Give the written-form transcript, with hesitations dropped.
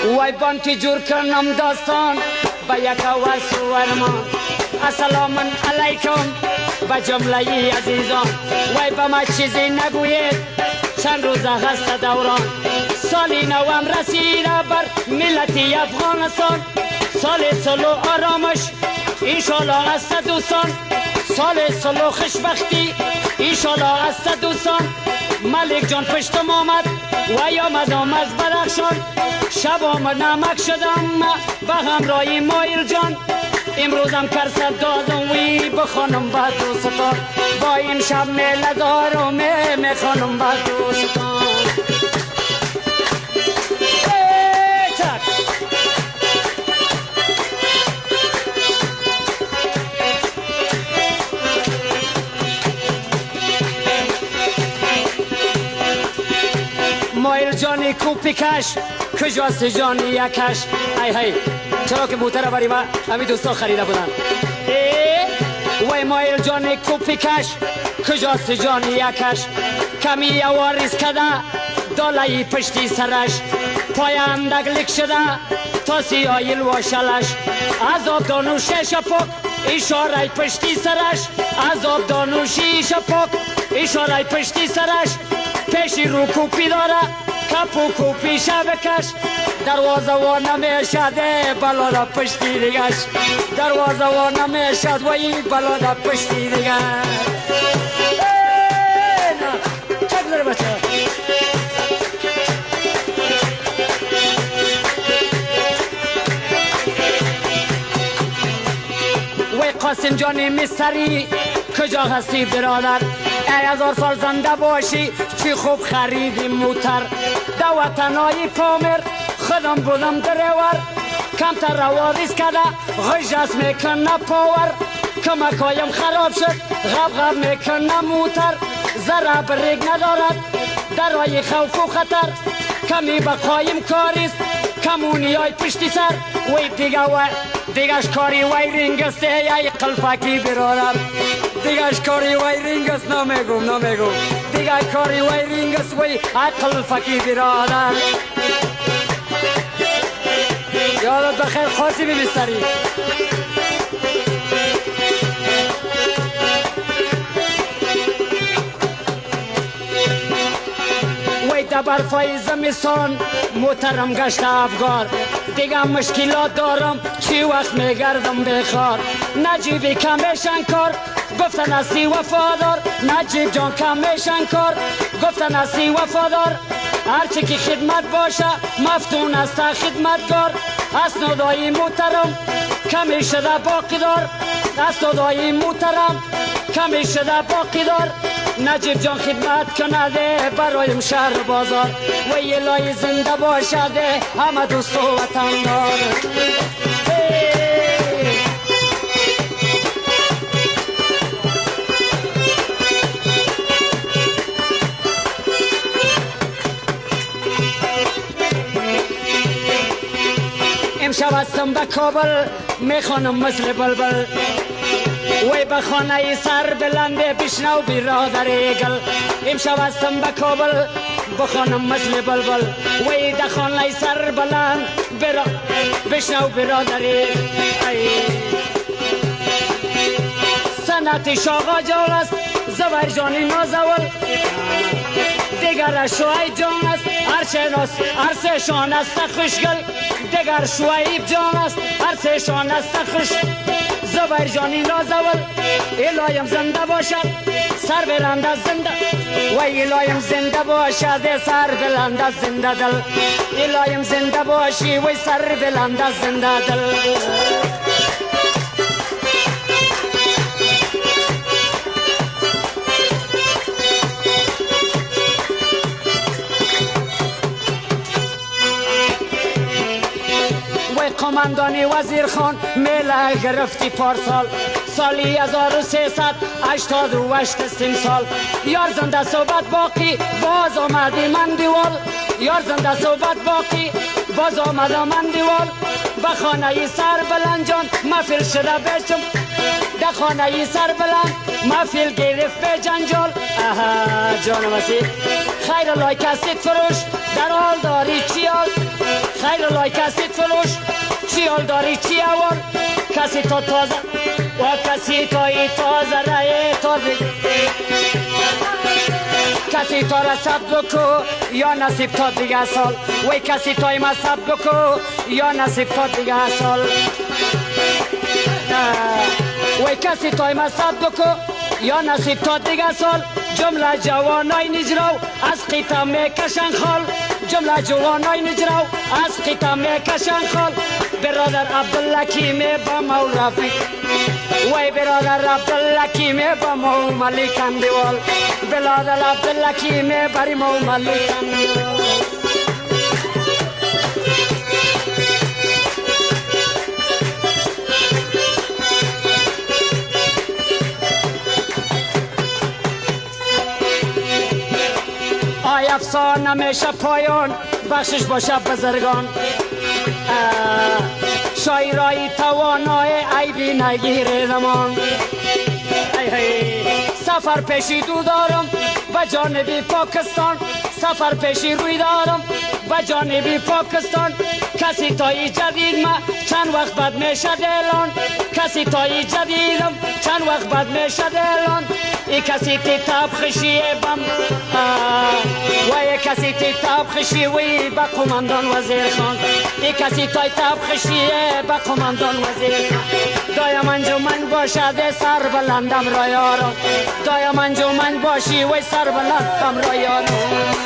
وای بانکی جور کنم داستان با یک و سورمان السلام علیکم با جمله عزیزان وای با ما چیزی نگوید چند روز هست دوران سالی نوام رسیده بر ملتی افغانستان سال صلح آرامش انشالله است دوستان سال صلح خوشبختی انشالله است دوستان ملک جان پشتم آمد و آمدم از بدخشان شب آمد نمک شدم به همراهی مایل جان امروزم کرسد دادم وی بخوانم به دوستان با این شب میله دارم میخوانم به دوستان مایل جانی کوپی کش کجاست جانی یکش ای هی چرا که موتر بری ما همین دوستان خریده بودن وای مایل جانی کوپی کش کجاست جانی یکش کمی واریز کده دالایی پشتی سرش پایندگ لک شده تا سیایل واشلش عذاب دانوشه شپک اشاره پشتی سرش عذاب دانوشی شپک اشاره پشتی سرش پیشی رو کوپی داره کپو کوپی شبکش دروازه و نمیشده بلادا پشتی دیگش دروازه و نمیشد وی بلادا پشتی دیگش چک داره بچه وی قاسم جانی مستری کجا هستی برادر ای هزار سال زنده باشی چی خوب خریدی موتر دو وطنای پامر خودم بودم دریور کمتر روادیز کده غیجت میکنه پاور کمکایم خراب شد غب میکنه موتر ذره بریگ ندارد درای خوف و خطر کمی بقایم کاریست کمونی های پشتی سر وی دیگش کاری وی رینگسته یای قلفکی برادر دیگش کاری وی رینگست نمیگم دیگه کاری وی رینگست وی قلفکی برادر یادت بخیر خاصی بمستری وی دبر فای زمستان محترم گشت افغان دیگه مشکلات دارم چی وقت میگردم بخار نجیبی کمیشن کار گفتن هستی وفادار نجیب جان کمیشن کار گفتن هستی وفادار هرچی که خدمت باشه مفتون است خدمتگار اسنادای محترم کمی شده باقی دار اسنادای محترم کمی شده باقی دار نجیب جان خدمت کنده برایم شهر بازار و الهی زنده باشده همه دوست و وطن دار امشب هستم به کابل میخوانم مثل بلبل وی به خانه سر بلنده بشنو برادر گل امشب هستم به کابل بخوانم مثل بلبل وی ده خانه سر بلند بشنو برادر سنت شاقا جان است زبر جانی نازول دیگر شوی جان است عرصه شان است خوشگل دیگر شویب جان است عرصه شان است خوش زبر جانی نازول الهیم زنده باشد سر بلند از زنده و الهیم زنده باشد سر بلند از زنده دل الهیم زنده باشی و سر بلند از زنده دل قماندانی وزیر خان میله گرفتی پارسال سالی 1388 سال یار زنده صحبت باقی باز آمدی من دیوال یار زنده صحبت باقی باز آمده من دیوال به خانه سر بلند جان مفیل شده بچم ده خانه سر بلند مفیل گرفت به جنجال جان مسیح خیر لای کسید فروش در حال داری چیال خیر لای خیال داری چی اول کسی تو تازه و کسی توی تازه رای تازه کسی تو را ثبت بکو یا نصیب تا دیگه سال وی کسی توی ما ثبت بکو یا نصیب تا دیگه سال وی کسی توی ما ثبت بکو یا نصیب تا دیگه سال جمله جوانای نجراو از قیطه میکشن خال جمله جوانای نجراو از قیطه میکشن خال برادر عبدالله کیمه با مو رفیق وی برادر عبدالله کیمه با مو ملیک اندیوال برادر عبدالله کیمه بری مو ملیک اندیوال آی افسانه میشه پایان بخشش باشه بزرگان شاعرای توانای عیبی نگیره زمان سفر پیشی دو دارم به جانب پاکستان سفر پیشی روی دارم به جانب پاکستان کسی تای جدید ما چند وقت بعد میشه دلان کسی تای جدیدم چند وقت بعد میشه دلان ای کسی تی تاب خشیه بم و ای کسی تی تاب خشی وی با قماندان وزیر خان ای کسی تای تاب خشیه با قماندان وزیر خان دایم انجمن باشد سر بلندم را یارم دایم انجمن باشی وی سر بلندم را یارم